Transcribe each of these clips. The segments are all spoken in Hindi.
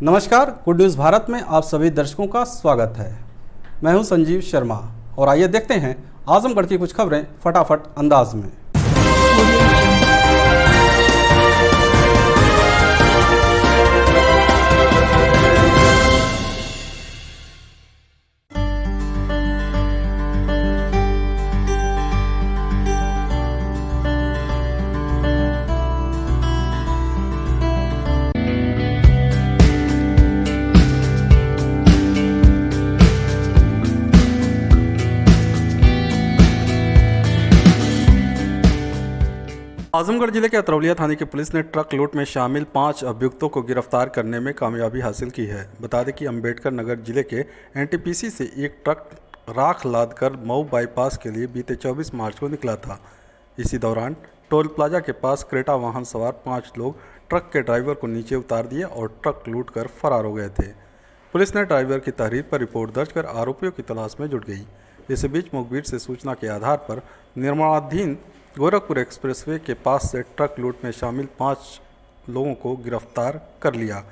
नमस्कार, गुड न्यूज़ भारत में आप सभी दर्शकों का स्वागत है। मैं हूं संजीव शर्मा और आइए देखते हैं आजमगढ़ की कुछ खबरें फटाफट अंदाज में। आजमगढ़ जिले के अतरौलिया थाने की पुलिस ने ट्रक लूट में शामिल 5 अभियुक्तों को गिरफ्तार करने में कामयाबी हासिल की है। बता दें कि अंबेडकर नगर जिले के एनटीपीसी से एक ट्रक राख लादकर मऊ बाईपास के लिए बीते 24 मार्च को निकला था। इसी दौरान टोल प्लाजा के पास क्रेटा वाहन सवार 5 लोग ट्रक के ड्राइवर को नीचे उतार दिए और ट्रक लूट कर फरार हो गए थे। पुलिस ने ड्राइवर की तहरीर पर रिपोर्ट दर्ज कर आरोपियों की तलाश में जुट गई। इस बीच मुखबिर से सूचना के आधार पर निर्माणाधीन गोरखपुर एक्सप्रेसवे के पास से ट्रक लूट में शामिल 5 लोगों को गिरफ्तार कर लिया।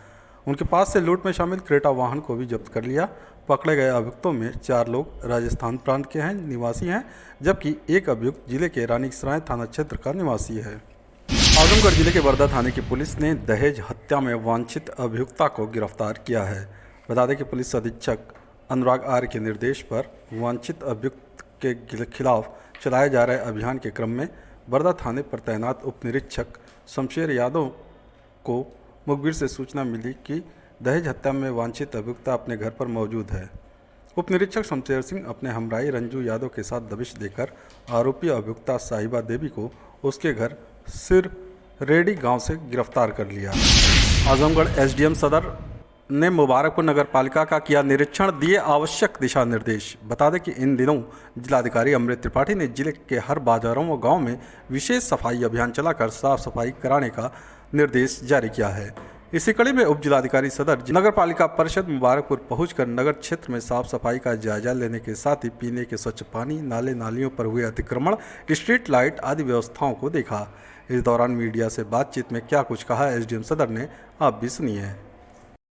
उनके पास से लूट में शामिल क्रेटा वाहन को भी जब्त कर लिया। पकड़े गए अभियुक्तों में 4 लोग राजस्थान प्रांत के निवासी हैं, जबकि एक अभियुक्त जिले के रानीसराय थाना क्षेत्र का निवासी है। आजमगढ़ जिले के बरदा थाने की पुलिस ने दहेज हत्या में वांछित अभियुक्ता को गिरफ्तार किया है। बता दें कि पुलिस अधीक्षक अनुराग आर्य के निर्देश पर वांछित अभियुक्त के खिलाफ चलाए जा रहे अभियान के क्रम में बरदा थाने पर तैनात उप निरीक्षक शमशेर यादव को मुखबिर से सूचना मिली कि दहेज हत्या में वांछित अभियुक्ता अपने घर पर मौजूद है। उप निरीक्षक शमशेर सिंह अपने हमराई रंजू यादव के साथ दबिश देकर आरोपी अभियुक्ता साहिबा देवी को उसके घर सिर रेडी गांव से गिरफ्तार कर लिया। आजमगढ़ एसडीएम सदर ने मुबारकपुर नगर पालिका का किया निरीक्षण, दिए आवश्यक दिशा निर्देश। बता दें कि इन दिनों जिलाधिकारी अमृत त्रिपाठी ने जिले के हर बाजारों व गांव में विशेष सफाई अभियान चलाकर साफ सफाई कराने का निर्देश जारी किया है। इसी कड़ी में उप जिलाधिकारी सदर नगर पालिका परिषद मुबारकपुर पहुंचकर नगर क्षेत्र में साफ सफाई का जायजा लेने के साथ ही पीने के स्वच्छ पानी, नाले नालियों पर हुए अतिक्रमण, स्ट्रीट लाइट आदि व्यवस्थाओं को देखा। इस दौरान मीडिया से बातचीत में क्या कुछ कहा एसडीएम सदर ने, आप भी सुनिए।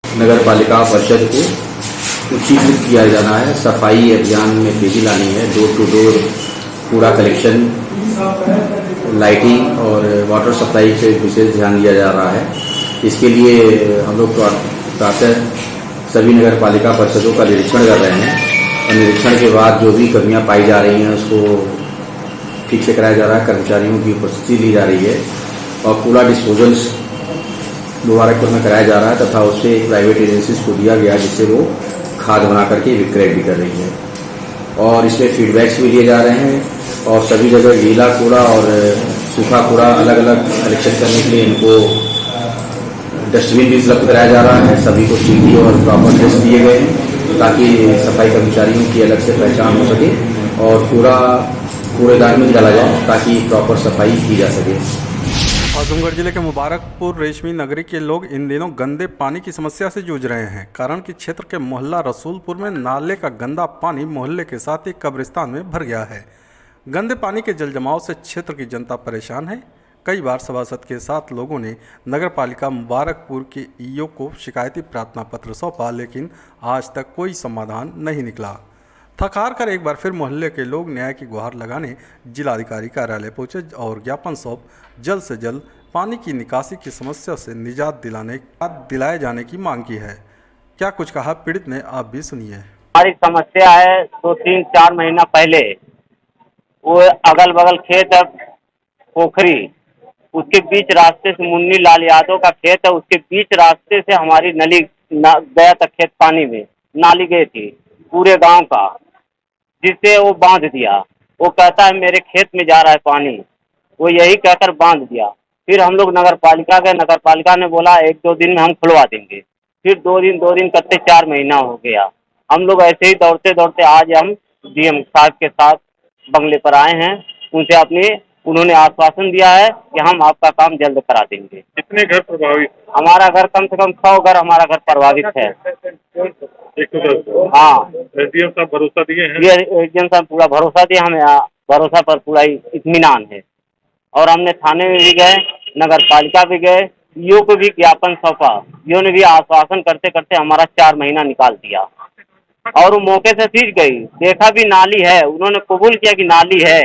नगर पालिका परिषद को उचित किया जाना है, सफाई अभियान में तेजी लानी है, डोर टू डोर कूड़ा कलेक्शन, लाइटिंग और वाटर सप्लाई पे विशेष ध्यान दिया जा रहा है। इसके लिए हम लोग प्रातः सभी नगर पालिका परिषदों का निरीक्षण कर रहे हैं और निरीक्षण के बाद जो भी कमियां पाई जा रही हैं उसको ठीक से कराया जा रहा है। कर्मचारियों की उपस्थिति ली जा रही है और कूड़ा डिस्पोजल्स मुबारकपुर में कराया जा रहा है तथा उससे एक प्राइवेट एजेंसीज को दिया गया जिससे वो खाद बना करके विक्रय भी कर रही है और इसमें फीडबैक्स भी लिए जा रहे हैं और सभी जगह गीला कूड़ा और सूखा कूड़ा अलग अलग कलेक्शन करने के लिए इनको डस्टबिन भी उपलब्ध कराया जा रहा है। सभी को सीधी और प्रॉपर ड्रेस दिए गए हैं ताकि सफाई कर्मचारियों की अलग से पहचान हो सके और पूरा कूड़ेदान में डाला जाए ताकि प्रॉपर सफाई की जा सके। आजमगढ़ जिले के मुबारकपुर रेशमी नगरी के लोग इन दिनों गंदे पानी की समस्या से जूझ रहे हैं। कारण कि क्षेत्र के मोहल्ला रसूलपुर में नाले का गंदा पानी मोहल्ले के साथ ही कब्रिस्तान में भर गया है। गंदे पानी के जल जमाव से क्षेत्र की जनता परेशान है। कई बार सभासद के साथ लोगों ने नगर पालिका मुबारकपुर के ईओ को शिकायती प्रार्थना पत्र सौंपा, लेकिन आज तक कोई समाधान नहीं निकला। थक हार कर एक बार फिर मोहल्ले के लोग न्याय की गुहार लगाने जिलाधिकारी कार्यालय पहुंचे और ज्ञापन सौंप जल्द से जल्द पानी की निकासी की समस्या से निजात दिलाए जाने की मांग की है। क्या कुछ कहा पीड़ित ने, आप भी सुनिए। हमारी समस्या है 2-3-4 महीना पहले वो अगल बगल खेत है पोखरी, उसके बीच रास्ते से मुन्नी लाल यादव का खेत है, उसके बीच रास्ते से हमारी नली गया था खेत, पानी में नाली गई थी पूरे गांव का, जिससे वो बांध दिया। वो कहता है मेरे खेत में जा रहा है पानी, वो यही कहकर बांध दिया। फिर हम लोग नगर पालिका गए, नगर पालिका ने बोला 1-2 दिन में हम खुलवा देंगे। फिर 2 दिन करते 4 महीना हो गया। हम लोग ऐसे ही दौड़ते दौड़ते आज हम डीएम साहब के साथ बंगले पर आए हैं। उनसे उन्होंने आश्वासन दिया है कि हम आपका काम जल्द करा देंगे। कितने घर प्रभावित? हमारा घर कम से कम 100 घर हमारा घर प्रभावित है। 110। हाँ, एसडीएम साहब भरोसा दिए हैं? ये एसडीएम साहब पूरा भरोसा दिया, हमें भरोसा पर पूरा इत्मीनान है। और हमने थाने में भी गए, नगर पालिका भी गए, ईओ को भी ज्ञापन सौंपा। ईओ ने भी आश्वासन करते करते हमारा 4 महीना निकाल दिया और वो मौके से सीज गई। देखा भी नाली है, उन्होंने कबूल किया कि नाली है,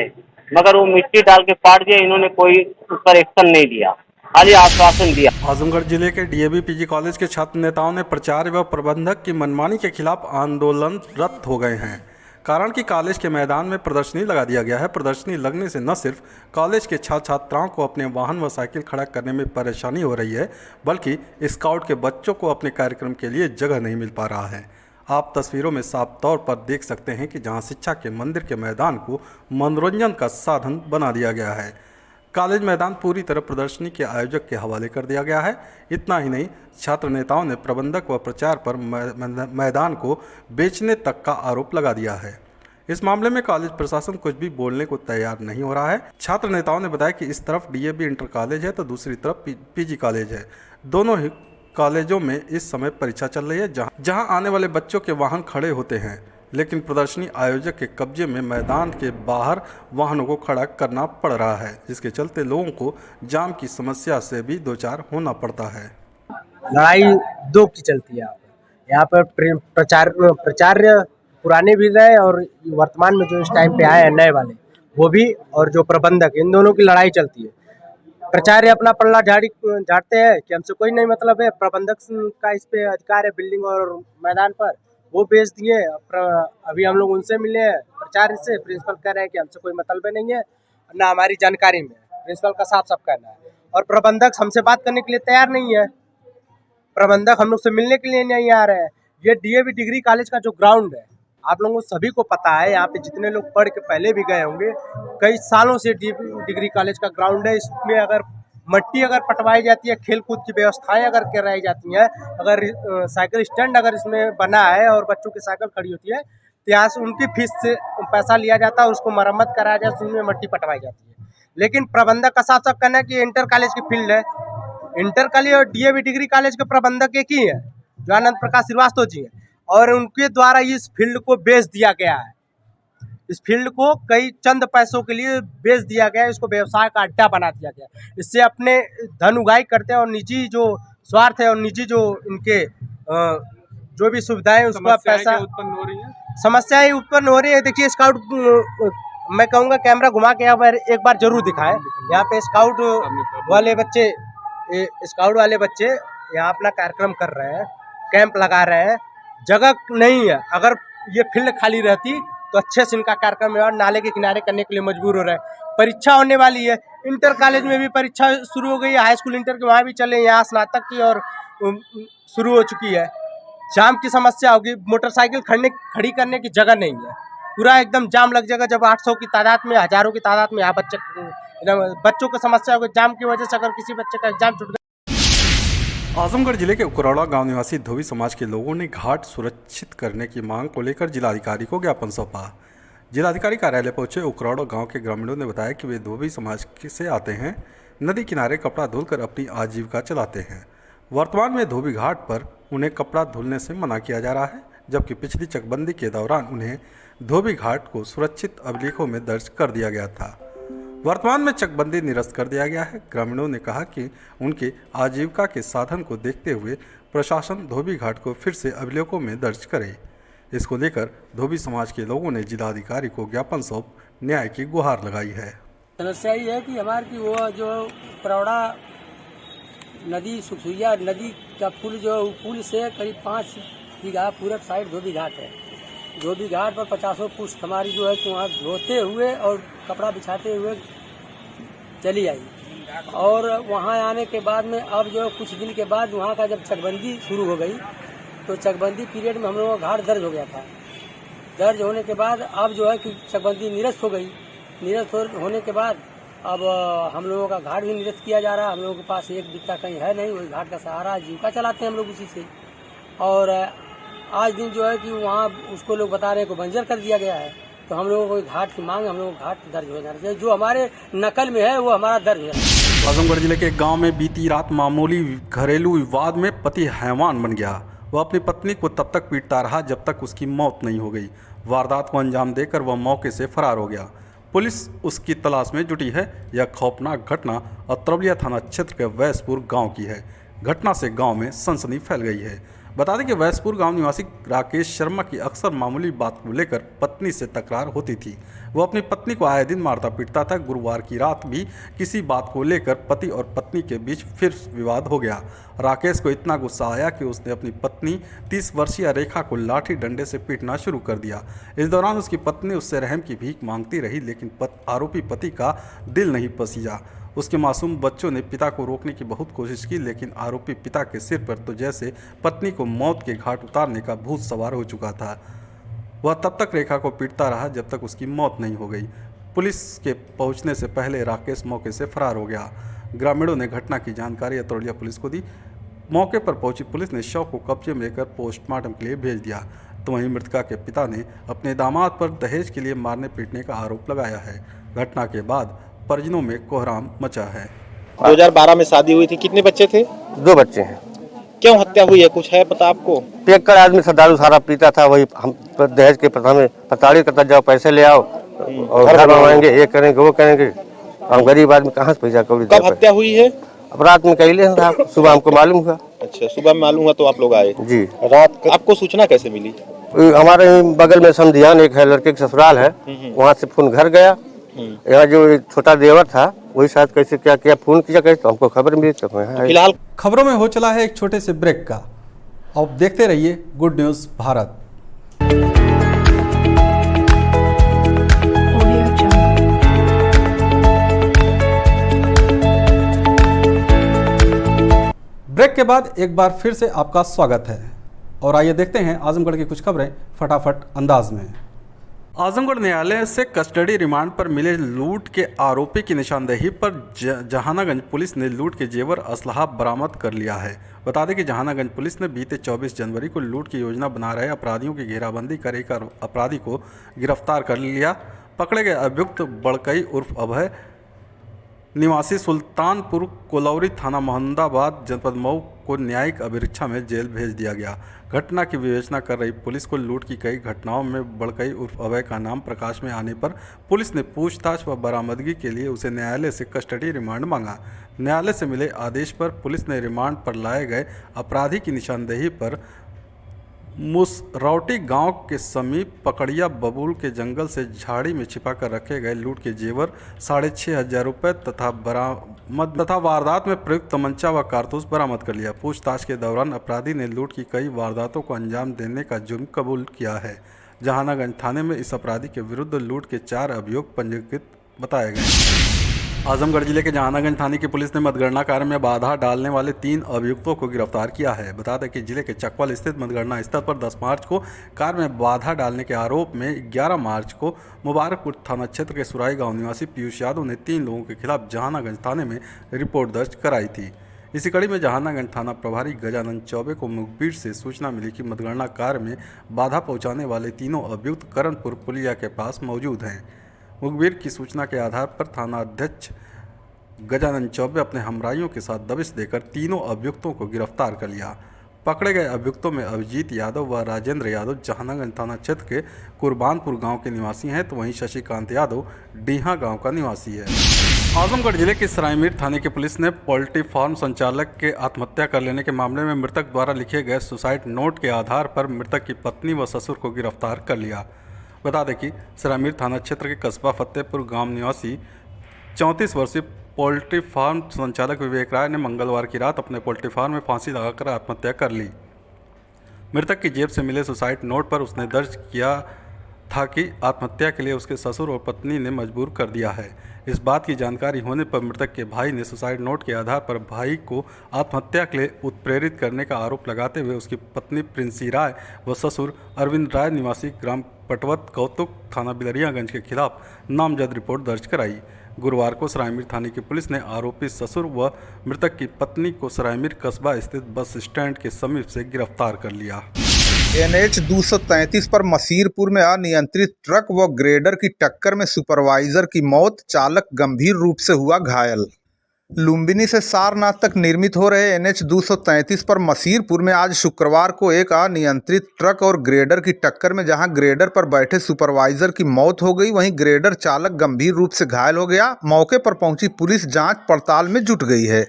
मगर वो मिट्टी डाल के फाड़ दिया। इन्होंने कोई उस पर एक्शन नहीं लिया, खाली आश्वासन दिया। आजमगढ़ जिले के डीएवी पीजी कॉलेज के छात्र नेताओं ने प्राचार्य व प्रबंधक की मनमानी के खिलाफ आंदोलनरत हो गए हैं। कारण कि कॉलेज के मैदान में प्रदर्शनी लगा दिया गया है। प्रदर्शनी लगने से न सिर्फ कॉलेज के छात्र छात्राओं को अपने वाहन व साइकिल खड़ा करने में परेशानी हो रही है, बल्कि स्काउट के बच्चों को अपने कार्यक्रम के लिए जगह नहीं मिल पा रहा है। आप तस्वीरों में साफ तौर पर देख सकते हैं कि जहां शिक्षा के मंदिर के मैदान को मनोरंजन का साधन बना दिया गया है, कॉलेज मैदान पूरी तरह प्रदर्शनी के आयोजक के हवाले कर दिया गया है। इतना ही नहीं, छात्र नेताओं ने प्रबंधक व प्रचार पर मैदान को बेचने तक का आरोप लगा दिया है। इस मामले में कॉलेज प्रशासन कुछ भी बोलने को तैयार नहीं हो रहा है। छात्र नेताओं ने बताया कि इस तरफ डीएवी इंटर कॉलेज है तो दूसरी तरफ पीजी कॉलेज है। दोनों ही कॉलेजों में इस समय परीक्षा चल रही है, जहां आने वाले बच्चों के वाहन खड़े होते हैं, लेकिन प्रदर्शनी आयोजक के कब्जे में मैदान के बाहर वाहनों को खड़ा करना पड़ रहा है, जिसके चलते लोगों को जाम की समस्या से भी दो चार होना पड़ता है। लड़ाई दो की चलती है यहाँ पर प्राचार्य पुराने भी रहे और वर्तमान में जो इस टाइम पे आए हैं नए वाले वो भी, और जो प्रबंधक, इन दोनों की लड़ाई चलती है। प्राचार्य अपना पल्ला झाड़ते हैं कि हमसे कोई नहीं मतलब है, प्रबंधक का इस पे अधिकार है बिल्डिंग और मैदान पर, वो बेच दिए। अभी हम लोग उनसे मिले हैं, प्राचार्य से। प्रिंसिपल कह रहे हैं कि हमसे कोई मतलब नहीं है, ना हमारी जानकारी में। प्रिंसिपल का साफ कहना है। और प्रबंधक हमसे बात करने के लिए तैयार नहीं है। प्रबंधक हम लोग से मिलने के लिए नहीं आ रहे हैं। ये डीएवी डिग्री कॉलेज का जो ग्राउंड है, आप लोगों को सभी को पता है, यहाँ पे जितने लोग पढ़ के पहले भी गए होंगे, कई सालों से डीएवी डिग्री कॉलेज का ग्राउंड है। इसमें अगर मट्टी अगर पटवाई जाती है, खेल कूद की व्यवस्थाएं अगर कराई जाती हैं, अगर साइकिल स्टैंड अगर इसमें बना है और बच्चों की साइकिल खड़ी होती है, तो यहाँ से उनकी फीस से पैसा लिया जाता है, उसको मरम्मत कराया जाता है, उसमें मट्टी पटवाई जाती है। लेकिन प्रबंधक का साफ कहना है कि इंटर कॉलेज की फील्ड है। इंटर कॉलेज और डीएवी डिग्री कॉलेज के प्रबंधक एक ही है, जो आनंद प्रकाश श्रीवास्तव जी हैं, और उनके द्वारा इस फील्ड को बेच दिया गया है। इस फील्ड को कई चंद पैसों के लिए बेच दिया गया है, इसको व्यवसाय का अड्डा बना दिया गया। इससे अपने धन उगाही करते हैं और निजी जो स्वार्थ है और निजी जो इनके जो भी सुविधाएं उसका पैसा उत्पन्न हो रही है, समस्याएं उत्पन्न हो रही है। देखिए स्काउट, मैं कहूँगा कैमरा घुमा के यहाँ पर एक बार जरूर दिखाएं। यहाँ पे स्काउट वाले बच्चे यहाँ अपना कार्यक्रम कर रहे हैं, कैंप लगा रहे हैं। जगह नहीं है, अगर ये फील्ड खाली रहती तो अच्छे से इनका कार्यक्रम और नाले के किनारे करने के लिए मजबूर हो रहे हैं। परीक्षा होने वाली है, इंटर कॉलेज में भी परीक्षा शुरू हो गई है, हाई स्कूल इंटर के वहाँ भी चले, यहाँ स्नातक की और शुरू हो चुकी है। जाम की समस्या होगी, मोटरसाइकिल खड़ी करने की जगह नहीं है, पूरा एकदम जाम लग जाएगा। जब 800 की तादाद में, हजारों की तादाद में यहाँ बच्चों को समस्या होगी जाम की वजह से। अगर किसी बच्चे का एग्जाम छूट गया। आजमगढ़ जिले के उकरौड़ा गांव निवासी धोबी समाज के लोगों ने घाट सुरक्षित करने की मांग को लेकर जिलाधिकारी को ज्ञापन सौंपा। जिलाधिकारी कार्यालय पहुंचे उकरौड़ा गांव के ग्रामीणों ने बताया कि वे धोबी समाज से आते हैं, नदी किनारे कपड़ा धुलकर अपनी आजीविका चलाते हैं। वर्तमान में धोबी घाट पर उन्हें कपड़ा धुलने से मना किया जा रहा है, जबकि पिछली चकबंदी के दौरान उन्हें धोबी घाट को सुरक्षित अभिलेखों में दर्ज कर दिया गया था। वर्तमान में चकबंदी निरस्त कर दिया गया है। ग्रामीणों ने कहा कि उनके आजीविका के साधन को देखते हुए प्रशासन धोबी घाट को फिर से अभिलेखों में दर्ज करे। इसको लेकर धोबी समाज के लोगों ने जिलाधिकारी को ज्ञापन सौंप न्याय की गुहार लगाई है। समस्या ये है कि हमारी वो जो परौड़ा नदी, सुखसुइया नदी का पुल, जो पुल से करीब 5 बीघा पूरब साइड धोबी घाट है। धोबी घाट पर 50 पुष्ट हमारी जो है कि वहाँ धोते हुए और कपड़ा बिछाते हुए चली आई। और वहाँ आने के बाद में अब जो कुछ दिन के बाद वहाँ का जब चकबंदी शुरू हो गई, तो चकबंदी पीरियड में हम लोगों का घाट दर्ज हो गया था। दर्ज होने के बाद अब जो है कि चकबंदी निरस्त हो गई। निरस्त होने के बाद अब हम लोगों का घाट भी निरस्त किया जा रहा है। हम लोगों के पास एक बित्ता कहीं है नहीं, वही घाट का सहारा, जीविका चलाते हैं हम लोग उसी से। और आज दिन जो है कि वहाँ उसको लोग बता रहे हैं को बंजर कर दिया गया है। तो हम लोगों को घाट की मांग, हम लोगों को घाट दर्ज हो जाना चाहिए। जो हमारे नकल में है वो हमारा दर्ज है। आजमगढ़ जिले के एक गांव में बीती रात मामूली घरेलू विवाद में पति हैवान बन गया। वह अपनी पत्नी को तब तक पीटता रहा जब तक उसकी मौत नहीं हो गई। वारदात को अंजाम देकर वह मौके से फरार हो गया। पुलिस उसकी तलाश में जुटी है। यह खौफनाक घटना अतरौलिया थाना क्षेत्र के वैसपुर गांव की है। घटना से गांव में सनसनी फैल गई है। बता दें कि वैसपुर गांव निवासी राकेश शर्मा की अक्सर मामूली बात को लेकर पत्नी से तकरार होती थी। वो अपनी पत्नी को आए दिन मारता पीटता था। गुरुवार की रात भी किसी बात को लेकर पति और पत्नी के बीच फिर विवाद हो गया। राकेश को इतना गुस्सा आया कि उसने अपनी पत्नी 30 वर्षीय रेखा को लाठी डंडे से पीटना शुरू कर दिया। इस दौरान उसकी पत्नी उससे रहम की भीख मांगती रही, लेकिन आरोपी पति का दिल नहीं पसीजा। उसके मासूम बच्चों ने पिता को रोकने की बहुत कोशिश की, लेकिन आरोपी पिता के सिर पर तो जैसे पत्नी को मौत के घाट उतारने का भूत सवार हो चुका था। वह तब तक रेखा को पीटता रहा जब तक उसकी मौत नहीं हो गई। पुलिस के पहुंचने से पहले राकेश मौके से फरार हो गया। ग्रामीणों ने घटना की जानकारी अतरौलिया पुलिस को दी। मौके पर पहुंची पुलिस ने शव को कब्जे में लेकर पोस्टमार्टम के लिए भेज दिया। तो वहीं मृतका के पिता ने अपने दामाद पर दहेज के लिए मारने पीटने का आरोप लगाया है। घटना के बाद परिजनों में कोहराम मचा है। 2012 में शादी हुई थी। कितने बच्चे थे? 2 बच्चे हैं। क्यों हत्या हुई है, कुछ है पता आपको? पेक कर आदमी सब दारू सारा पीता था, वही हम दहेज के प्रथा में प्रताड़ित करता, जाओ पैसे ले आओ और घर बनवाएंगे, ये करेंगे वो करेंगे। हम गरीब आदमी कहाँ से पैसा कौड़ी? कब हत्या हुई है? अब रात में कैले था, सुबह हमको मालूम हुआ। अच्छा, सुबह में मालूम हुआ तो आप लोग आए? जी। रात आपको सूचना कैसे मिली? हमारे बगल में समधियान एक है, लड़के का ससुराल है, वहाँ से फोन घर गया। यहाँ जो छोटा देवर था वही शायद कैसे क्या किया, फोन किया कैसे, तो हमको खबर मिली। तो फिलहाल खबरों में हो चला है एक छोटे से ब्रेक का। अब देखते रहिए गुड न्यूज़ भारत। ब्रेक के बाद एक बार फिर से आपका स्वागत है और आइए देखते हैं आजमगढ़ की कुछ खबरें फटाफट अंदाज में। आजमगढ़ न्यायालय से कस्टडी रिमांड पर मिले लूट के आरोपी की निशानदेही पर जहानागंज पुलिस ने लूट के जेवर असलहा बरामद कर लिया है। बता दें कि जहानागंज पुलिस ने बीते 24 जनवरी को लूट की योजना बना रहे अपराधियों की घेराबंदी कर एक अपराधी को गिरफ्तार कर लिया। पकड़े गए अभियुक्त बड़कई उर्फ अभय निवासी सुल्तानपुर कोलौरी थाना मोहम्मदाबाद जनपद मऊ को न्यायिक अभिरक्षा में जेल भेज दिया गया। घटना की विवेचना कर रही पुलिस को लूट की कई घटनाओं में बड़कई उर्फ अभय का नाम प्रकाश में आने पर पुलिस ने पूछताछ व बरामदगी के लिए उसे न्यायालय से कस्टडी रिमांड मांगा। न्यायालय से मिले आदेश पर पुलिस ने रिमांड पर लाए गए अपराधी की निशानदेही पर मुसरौटी गांव के समीप पकड़िया बबूल के जंगल से झाड़ी में छिपा कर रखे गए लूट के जेवर 6,500 रुपये तथा वारदात में प्रयुक्त तमंचा व कारतूस बरामद कर लिया। पूछताछ के दौरान अपराधी ने लूट की कई वारदातों को अंजाम देने का जुर्म कबूल किया है। जहानागंज थाने में इस अपराधी के विरुद्ध लूट के 4 अभियोग पंजीकृत बताए गए। आजमगढ़ जिले के जहानागंज थाने की पुलिस ने मतगणना कार्य में बाधा डालने वाले 3 अभियुक्तों को गिरफ्तार किया है। बता दें कि जिले के चकवल स्थित मतगणना स्थल पर 10 मार्च को कार्य में बाधा डालने के आरोप में 11 मार्च को मुबारकपुर थाना क्षेत्र के सुराई गांव निवासी पीयूष यादव ने 3 लोगों के खिलाफ जहानागंज थाने में रिपोर्ट दर्ज कराई थी। इसी कड़ी में जहानागंज थाना प्रभारी गजानंद चौबे को मुखबिर से सूचना मिली कि मतगणना कार्य में बाधा पहुँचाने वाले तीनों अभियुक्त करणपुर पुलिया के पास मौजूद हैं। मुखबिर की सूचना के आधार पर थाना अध्यक्ष गजानंद चौबे अपने हमराइयों के साथ दबिश देकर तीनों अभियुक्तों को गिरफ्तार कर लिया। पकड़े गए अभियुक्तों में अभिजीत यादव व राजेंद्र यादव जहानागंज थाना क्षेत्र के कुर्बानपुर गांव के निवासी हैं, तो वहीं शशिकांत यादव डीहा गांव का निवासी है। आजमगढ़ जिले के सरायमीर थाने की पुलिस ने पोल्ट्री फार्म संचालक के आत्महत्या कर लेने के मामले में मृतक द्वारा लिखे गए सुसाइड नोट के आधार पर मृतक की पत्नी व ससुर को गिरफ्तार कर लिया। बता दें कि सरायमीर थाना क्षेत्र के कस्बा फतेहपुर गांव निवासी 34 वर्षीय पोल्ट्री फार्म संचालक विवेक राय ने मंगलवार की रात अपने पोल्ट्री फार्म में फांसी लगाकर आत्महत्या कर ली। मृतक की जेब से मिले सुसाइड नोट पर उसने दर्ज किया था कि आत्महत्या के लिए उसके ससुर और पत्नी ने मजबूर कर दिया है। इस बात की जानकारी होने पर मृतक के भाई ने सुसाइड नोट के आधार पर भाई को आत्महत्या के लिए उत्प्रेरित करने का आरोप लगाते हुए उसकी पत्नी प्रिंसी राय व ससुर अरविंद राय निवासी ग्राम पटवत कौतुक थाना बिलरियागंज के खिलाफ नामजद रिपोर्ट दर्ज कराई। गुरुवार को सरायमीर थाने की पुलिस ने आरोपी ससुर व मृतक की पत्नी को सरायमीर कस्बा स्थित बस स्टैंड के समीप से गिरफ्तार कर लिया। NH 233 पर मसीरपुर में अनियंत्रित ट्रक व ग्रेडर की टक्कर में सुपरवाइजर की मौत, चालक गंभीर रूप से हुआ घायल। लुम्बिनी से सारनाथ तक निर्मित हो रहे NH 233 पर मसीरपुर में आज शुक्रवार को एक अनियंत्रित ट्रक और ग्रेडर की टक्कर में जहां ग्रेडर पर बैठे सुपरवाइजर की मौत हो गई, वहीं ग्रेडर चालक गंभीर रूप से घायल हो गया। मौके पर पहुंची पुलिस जांच पड़ताल में जुट गई है।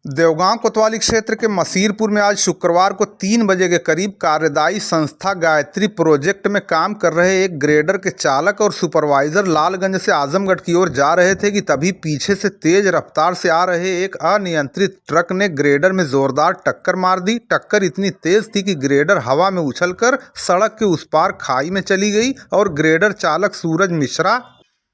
देवगांव कोतवाली क्षेत्र के मसीरपुर में आज शुक्रवार को 3 बजे के करीब कार्यदायी संस्था गायत्री प्रोजेक्ट में काम कर रहे एक ग्रेडर के चालक और सुपरवाइजर लालगंज से आजमगढ़ की ओर जा रहे थे कि तभी पीछे से तेज रफ्तार से आ रहे एक अनियंत्रित ट्रक ने ग्रेडर में जोरदार टक्कर मार दी। टक्कर इतनी तेज थी कि ग्रेडर हवा में उछलकर सड़क के उस पार खाई में चली गई और ग्रेडर चालक सूरज मिश्रा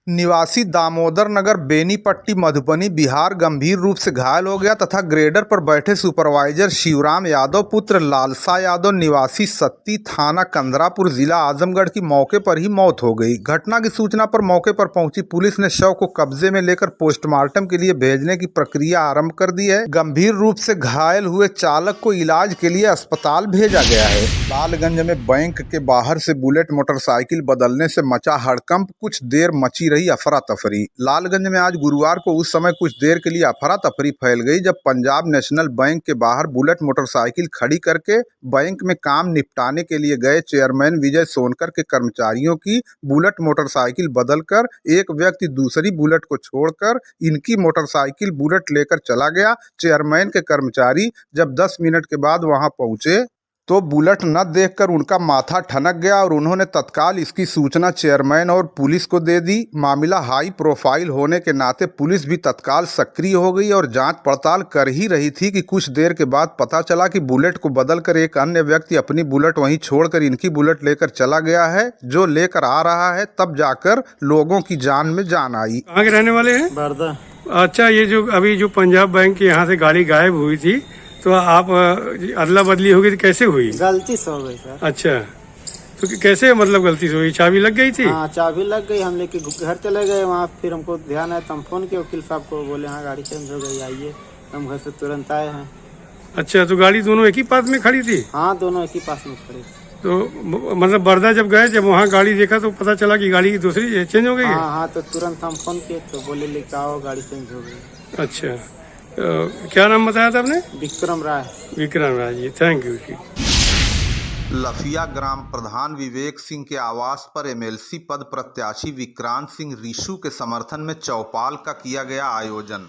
निवासी दामोदर नगर बेनीपट्टी मधुबनी बिहार गंभीर रूप से घायल हो गया तथा ग्रेडर पर बैठे सुपरवाइजर शिवराम यादव पुत्र लालसा यादव निवासी सत्ती थाना कंदरापुर जिला आजमगढ़ की मौके पर ही मौत हो गई। घटना की सूचना पर मौके पर पहुंची पुलिस ने शव को कब्जे में लेकर पोस्टमार्टम के लिए भेजने की प्रक्रिया आरंभ कर दी है। गंभीर रूप से घायल हुए चालक को इलाज के लिए अस्पताल भेजा गया है। लालगंज में बैंक के बाहर से बुलेट मोटरसाइकिल बदलने से मचा हड़कंप, कुछ देर मची रही अफरा तफरी। लालगंज में आज गुरुवार को उस समय कुछ देर के लिए अफरा तफरी फैल गई जब पंजाब नेशनल बैंक के बाहर बुलेट मोटरसाइकिल खड़ी करके बैंक में काम निपटाने के लिए गए चेयरमैन विजय सोनकर के कर्मचारियों की बुलेट मोटरसाइकिल बदलकर एक व्यक्ति दूसरी बुलेट को छोड़कर इनकी मोटरसाइकिल बुलेट लेकर चला गया। चेयरमैन के कर्मचारी जब 10 मिनट के बाद वहां पहुंचे तो बुलेट न देखकर उनका माथा ठनक गया और उन्होंने तत्काल इसकी सूचना चेयरमैन और पुलिस को दे दी। मामला हाई प्रोफाइल होने के नाते पुलिस भी तत्काल सक्रिय हो गई और जांच पड़ताल कर ही रही थी कि कुछ देर के बाद पता चला कि बुलेट को बदलकर एक अन्य व्यक्ति अपनी बुलेट वहीं छोड़कर इनकी बुलेट लेकर चला गया है, जो लेकर आ रहा है। तब जाकर लोगों की जान में जान आई। कहाँ के रहने वाले हैं? बरदा। अच्छा, ये जो अभी जो पंजाब बैंक के यहाँ से गाड़ी गायब हुई थी तो आप अदला बदली हो गई तो कैसे हुई? गलती से हो गई सर। अच्छा, तो कैसे मतलब गलती से हुई? चाबी लग गई थी? हाँ, चाबी लग गई। हम लेके घर चले गए, वहाँ फिर हमको ध्यान आया तो हम फोन किए वकील साहब को, बोले हाँ गाड़ी चेंज हो गई, आइए। हम घर से तुरंत आए हैं। अच्छा, तो गाड़ी दोनों एक ही पास में खड़ी थी? हाँ, दोनों एक ही पास में खड़ी थी। तो मतलब बरदा जब गए, जब वहाँ गाड़ी देखा तो पता चला कि गाड़ी दूसरी चेंज हो गई? हाँ, तो तुरंत हम फोन किए तो बोले लेके आओ, गाड़ी चेंज हो गई। अच्छा, क्या नाम बताया था आपने? विक्रम राय। विक्रम राय जी, थैंक यू जी। लफिया ग्राम प्रधान विवेक सिंह के आवास पर MLC पद प्रत्याशी विक्रांत सिंह रीशू के समर्थन में चौपाल का किया गया आयोजन।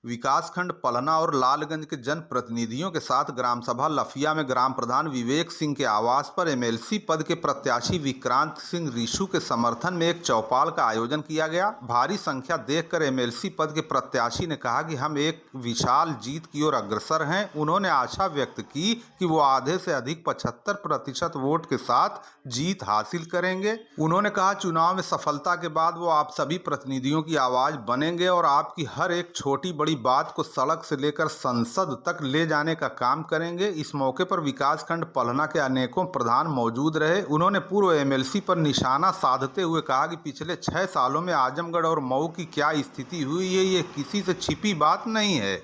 विकासखंड पलना और लालगंज के जनप्रतिनिधियों के साथ ग्राम सभा लफिया में ग्राम प्रधान विवेक सिंह के आवास पर MLC पद के प्रत्याशी विक्रांत सिंह रीशू के समर्थन में एक चौपाल का आयोजन किया गया। भारी संख्या देखकर MLC पद के प्रत्याशी ने कहा कि हम एक विशाल जीत की ओर अग्रसर हैं। उन्होंने आशा व्यक्त की कि वो आधे से अधिक 75% वोट के साथ जीत हासिल करेंगे। उन्होंने कहा चुनाव में सफलता के बाद वो आप सभी प्रतिनिधियों की आवाज बनेंगे और आपकी हर एक छोटी बड़ी बात को सड़क से लेकर संसद तक ले जाने का काम करेंगे। इस मौके पर विकासखंड पलना के अनेकों प्रधान मौजूद रहे। उन्होंने पूर्व MLC पर निशाना साधते हुए कहा कि पिछले 6 सालों में आजमगढ़ और मऊ की क्या स्थिति हुई है, ये किसी से छिपी बात नहीं है।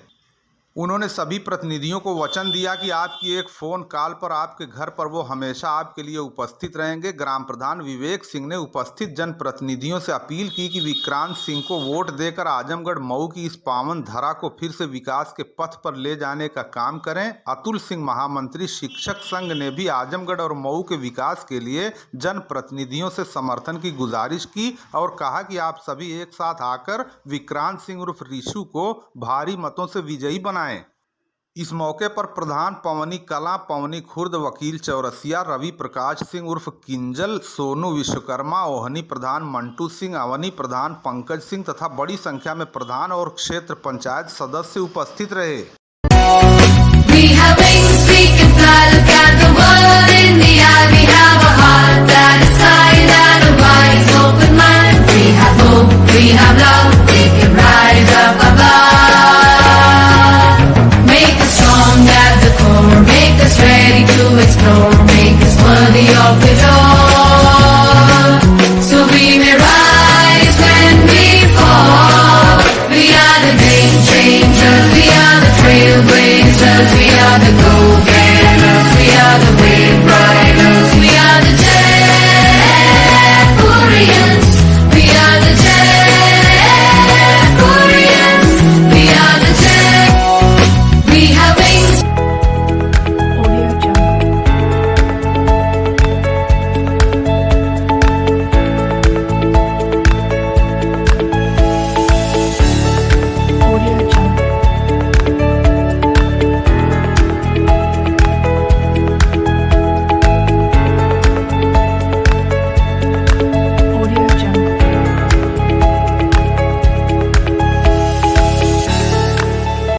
उन्होंने सभी प्रतिनिधियों को वचन दिया कि आपकी एक फ़ोन कॉल पर आपके घर पर वो हमेशा आपके लिए उपस्थित रहेंगे। ग्राम प्रधान विवेक सिंह ने उपस्थित जनप्रतिनिधियों से अपील की कि विक्रांत सिंह को वोट देकर आजमगढ़ मऊ की इस पावन धरा को फिर से विकास के पथ पर ले जाने का काम करें। अतुल सिंह महामंत्री शिक्षक संघ ने भी आजमगढ़ और मऊ के विकास के लिए जनप्रतिनिधियों से समर्थन की गुजारिश की और कहा कि आप सभी एक साथ आकर विक्रांत सिंह उर्फ रीशू को भारी मतों से विजयी बनाएं। इस मौके पर प्रधान पवनी कला, पवनी खुर्द, वकील चौरसिया, रवि प्रकाश सिंह उर्फ किंजल, सोनू विश्वकर्मा, ओहनी प्रधान मंटू सिंह, अवनी प्रधान पंकज सिंह तथा बड़ी संख्या में प्रधान और क्षेत्र पंचायत सदस्य उपस्थित रहे। Make us ready to explore, make us worthy of it all. So we may rise when we fall. We are the game changers, we are the trailblazers, we are the go-getters.